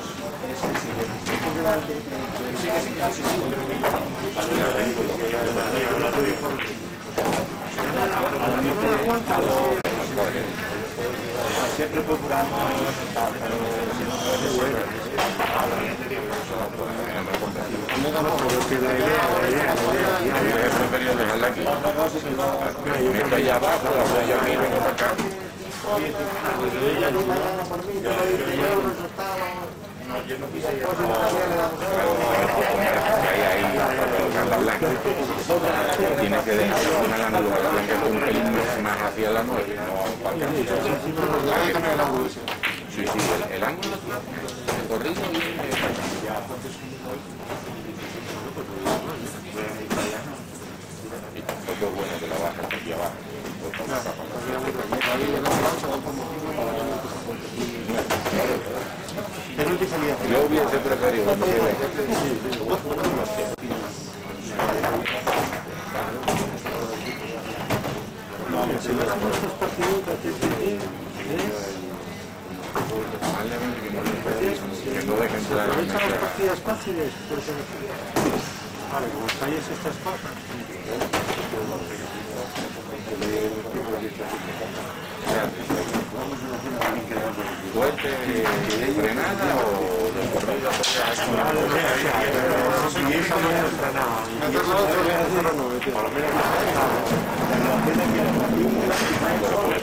Siempre procuramos porque la idea he preferido dejarla aquí. Me está allá abajo, la voy a mí, vengo para acá. Tiene que dejar una granulación que es un pelín más hacia la nueve, no para acá. Sí, el ángulo, el corrido viene. Lo bueno que la baja aquí abajo. Yo hubiese preferido que no dejen entrar en las partidas fáciles, vale, como estáis estas cosas. ¿Fuerte frenada o de corrida?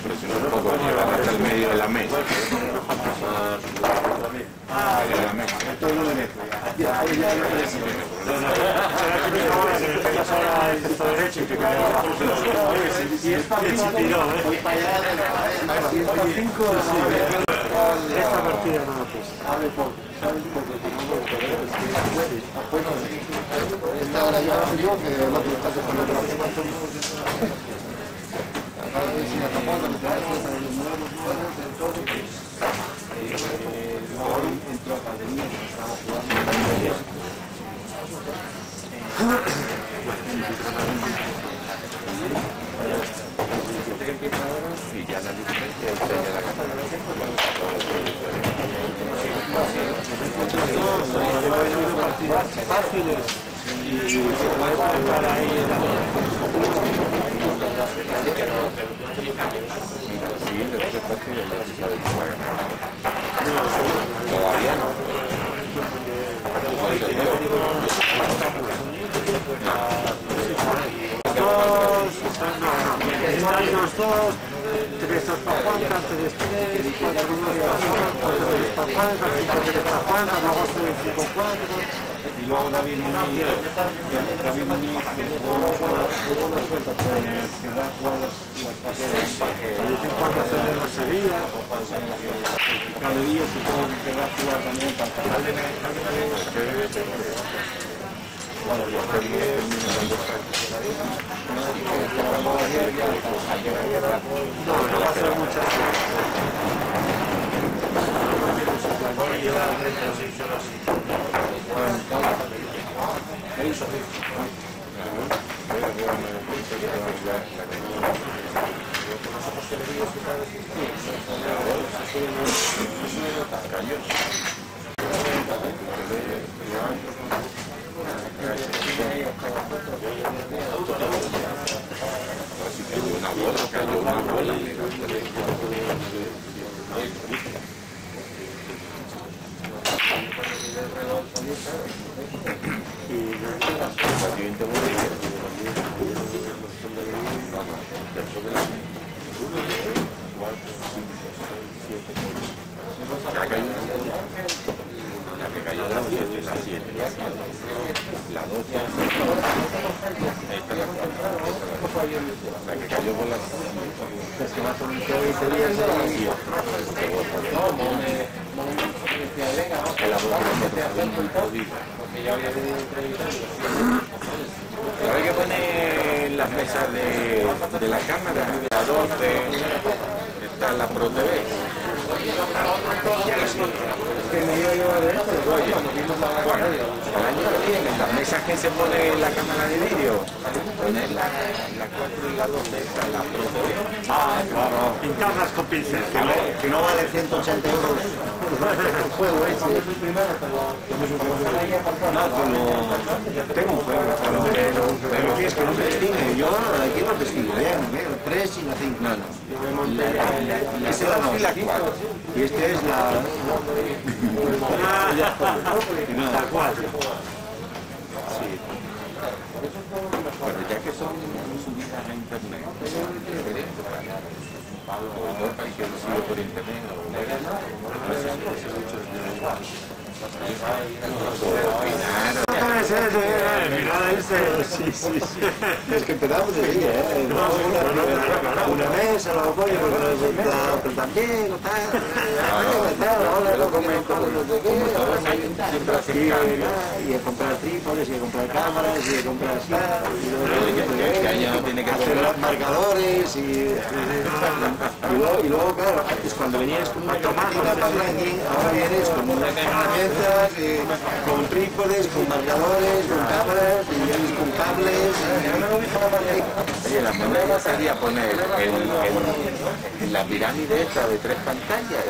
Presionar un poco, llevar hasta el medio de la mesa. Esta partida no la puse. Esta hora ya yo que el otro está con otro. Y ya la diferencia está en la casa. Partidas fáciles y se puede colocar ahí Todavía no. Están los dos, 3 para Juan, 3, 4, 1 para Juan, 5 para Juan, luego 5, 4. Y luego David Muñiz tuvo la suerte que da jugadas De vez en cuando hacen los Sevilla. cada día se puede pegar jugar también para No va a ser muchas Hay que poner las mesas de la cámara, la 12, está la Pro TV. que me iba yo de esto, Oye, cuando vimos la bueno, el año que viene, en las mesas que se pone en la cámara de vídeo, poner la 4 y la 12, la Pro TV. Ah, claro. Pintarlas con pincel. Que no vale 180 euros el juego ese. No, tengo un juego, pero que es que no se distingue. Yo aquí no distingo bien, el 3 y la 5. No, no. Esa es la 2 y la 4. Y este es la... La 4. Sí. Pero ya que son subidas a internet, o no hay que lo sigue por internet, Es que empezamos de día, una mesa, luego coño, pero también, y a comprar trípodes, y a comprar cámaras, y a comprar hacer los marcadores, y luego, claro, antes cuando venías con una máquina para ranking, ahora vienes con unas herramientas, con trípodes, con marcadores, con cámaras, y vienes con cables. Oye, la moneda sería poner la pirámide esta de 3 pantallas,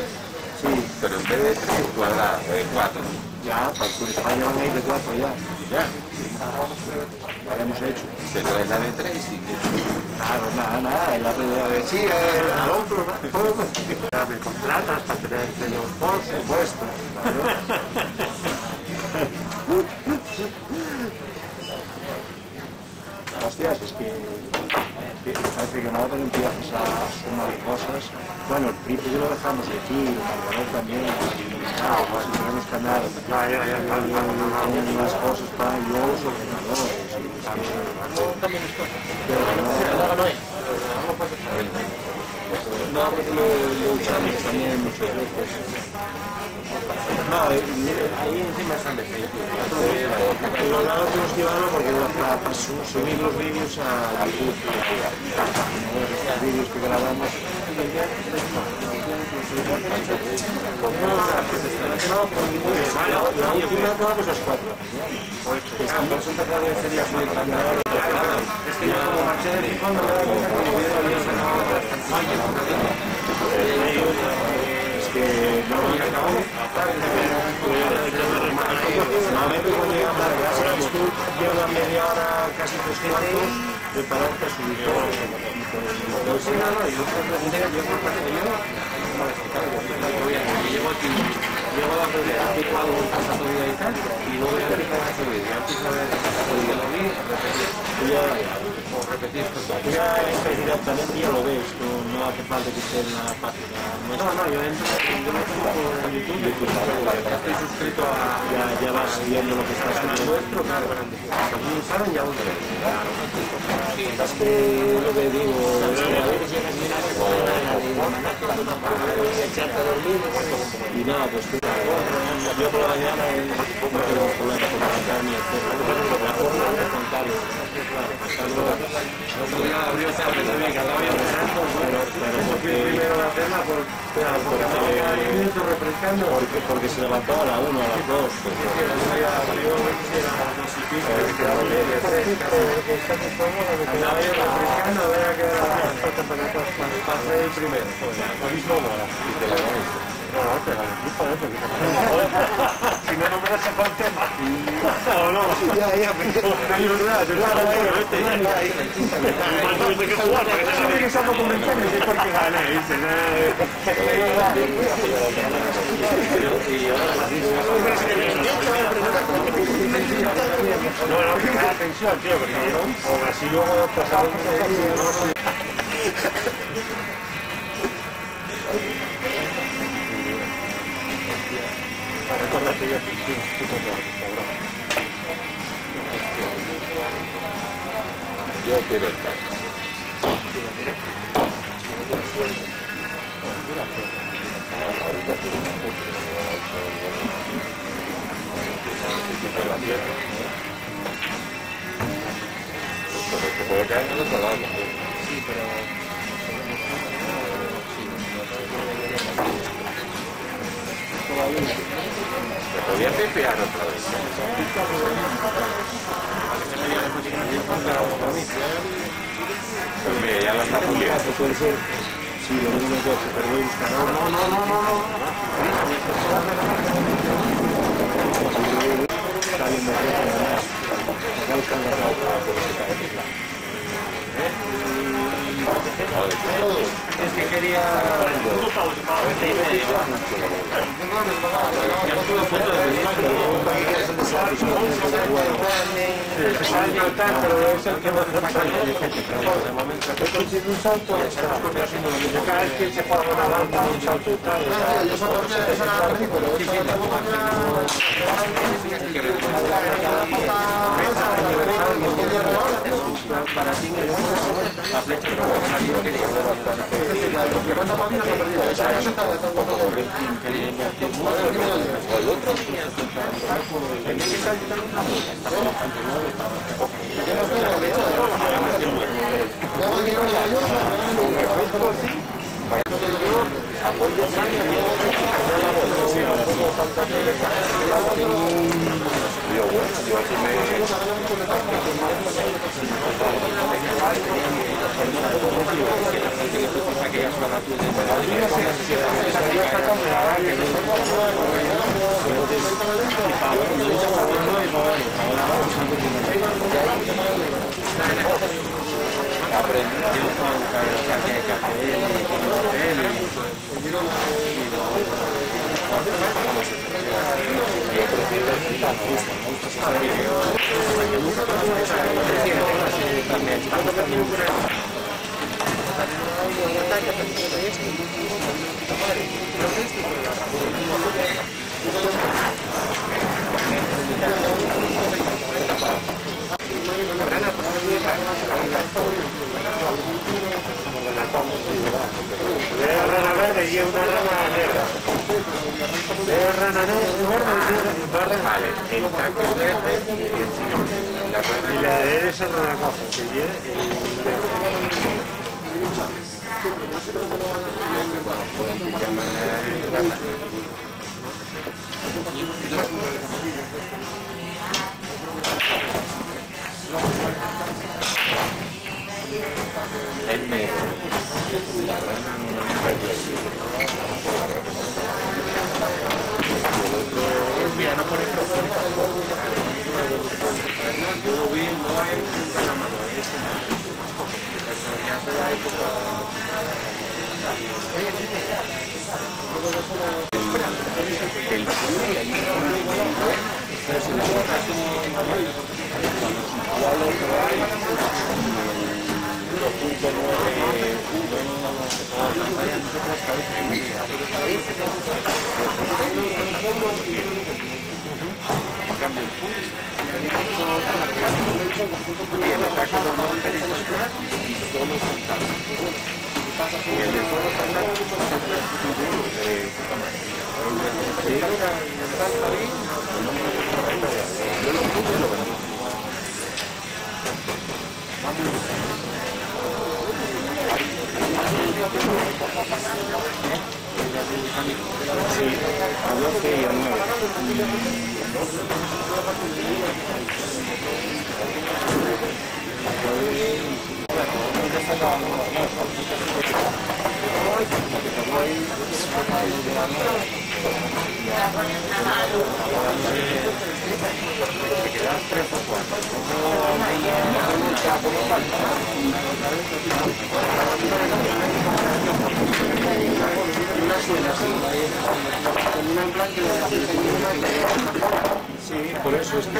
Sí, pero en vez de 3 cuadrados, de 4. ya, para el sur de España van a ir de 4 ya. Ya, Ya hemos hecho. se trae la de 3 y que... Claro, nada, en la realidad de sí, al otro, Me contratas para tenerte los por supuesto. Hostias, es que parece que no empiezas a sumar cosas. Bueno, el trípode lo dejamos aquí, el marcador también, pues tenemos que andar con unas cosas para luego los ordenadores. No, porque lo usamos también muchas veces. No, ahí encima están de Facebook. Lo lado tenemos que llevarlo porque para subir los vídeos a YouTube. Los vídeos que grabamos. La última tomamos las 4. Estamos empezando a hacer ya subir el canal. Es que yo como marché de fondo, es que no lo acabamos. Normalmente cuando llegan a la clase, lleva media hora, casi 3 cuartos, preparar para subir todo. Pues sí, nada, yo te pregunté, yo por parte de yo, llevo aquí, llevo a adecuado un paso todo y tal, y luego voy a aplicar a subir, ya empiezo a ver el dormir, repetir esto todo. Ya directamente ya lo ves, no hace falta que esté en la página. No, yo entro, yo me pongo por YouTube, estoy suscrito a... Ya vas viendo lo que está haciendo vuestro, claro, según saben ya lo veréis. Es que lo que digo, es que a veces llegas a mirar echarte a dormir y nada, pues yo por la mañana no tengo problema con levantar ni hacer la forma de contarlo. No podía abrir esa también que andaba yo pensando, pero porque primero la cena porque se levantó a la 1, a las 2. Andaba yo refrescando a ver a qué hora pasé el primero. Lo mismo hora. Y te la doy. No, te la doy. Si no, no me das el tema. ¿O no? Ya, atención, tío, porque así luego pasamos Yo quiero estar. Pero se puede caer en el otro lado. Sí, pero... Podía pepear otra vez. Pues mira, ya la está puliendo. Puede ser. Sí, lo mismo que supervista. No. Está bien de frente, además. Acá buscando la es que quería... un salto, cada vez que se juega una banda, un salto y tal. Para ti la flecha que rana verde y una rana negra. Rana verde, vale, el taco verde y la de esa rana coja, que viene el negro. La rana no mira, no pone Sí, por eso es que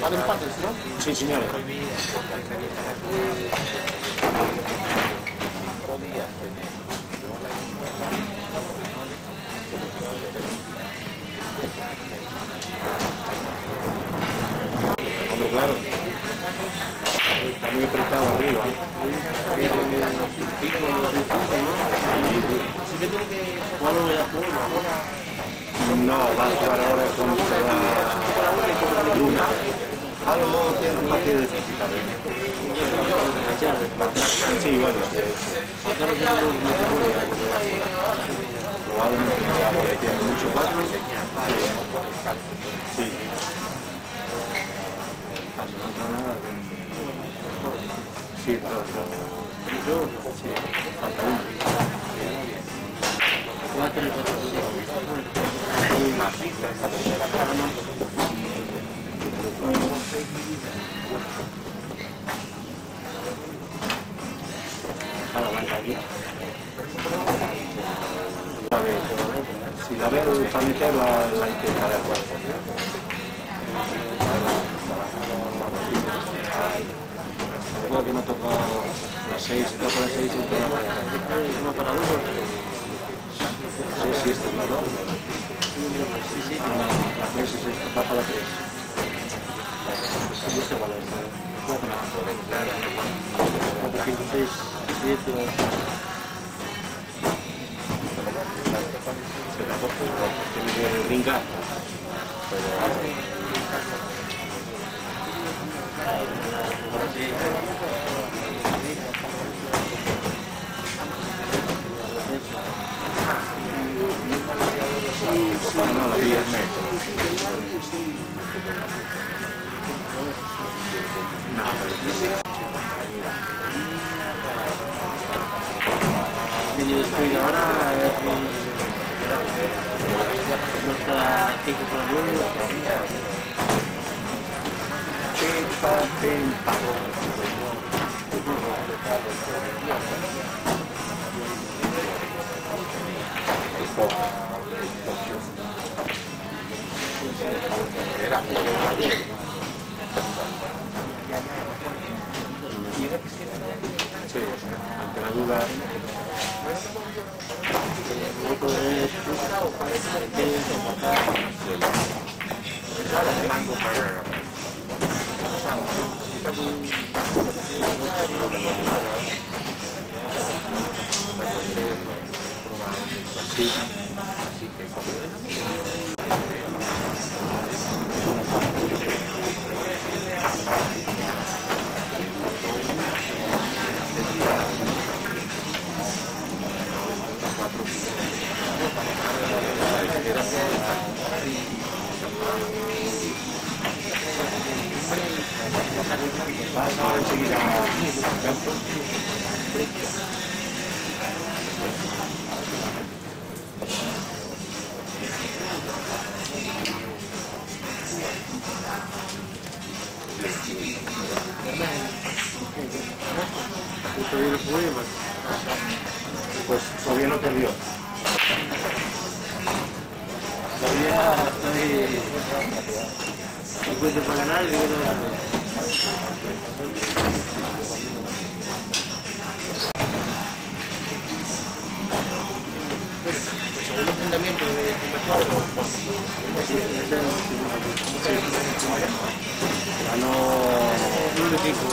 Van empates, ¿no? Sí, señores. Hombre, claro. Está muy apretado arriba. No, va a jugar ahora contra la Luna. Algo tiene un partido difícil también. Sí, bueno. Probablemente tiene mucho más. Sí. Sí, claro. Sí, falta uno. Si la veo para meterla, la intentaré jugar. Creo que me ha tocado las 6, toca las 6 y toda la mañana. ¿Uno para uno? Sí, este es la 2. Sí. La 3 es esta, va para la 3. No sé cuál es. 4, 5, 6, 7, 8. Tiene que brincar. No, la vía es negra. Quindi después ahora nuestra equipo para luego. Sí, ante la duda. Sí. Pasa enseguida al campo. Pues todavía no perdió. Todavía estoy encuentro para ganar y luego Según el planteamiento de Ganó un equipo.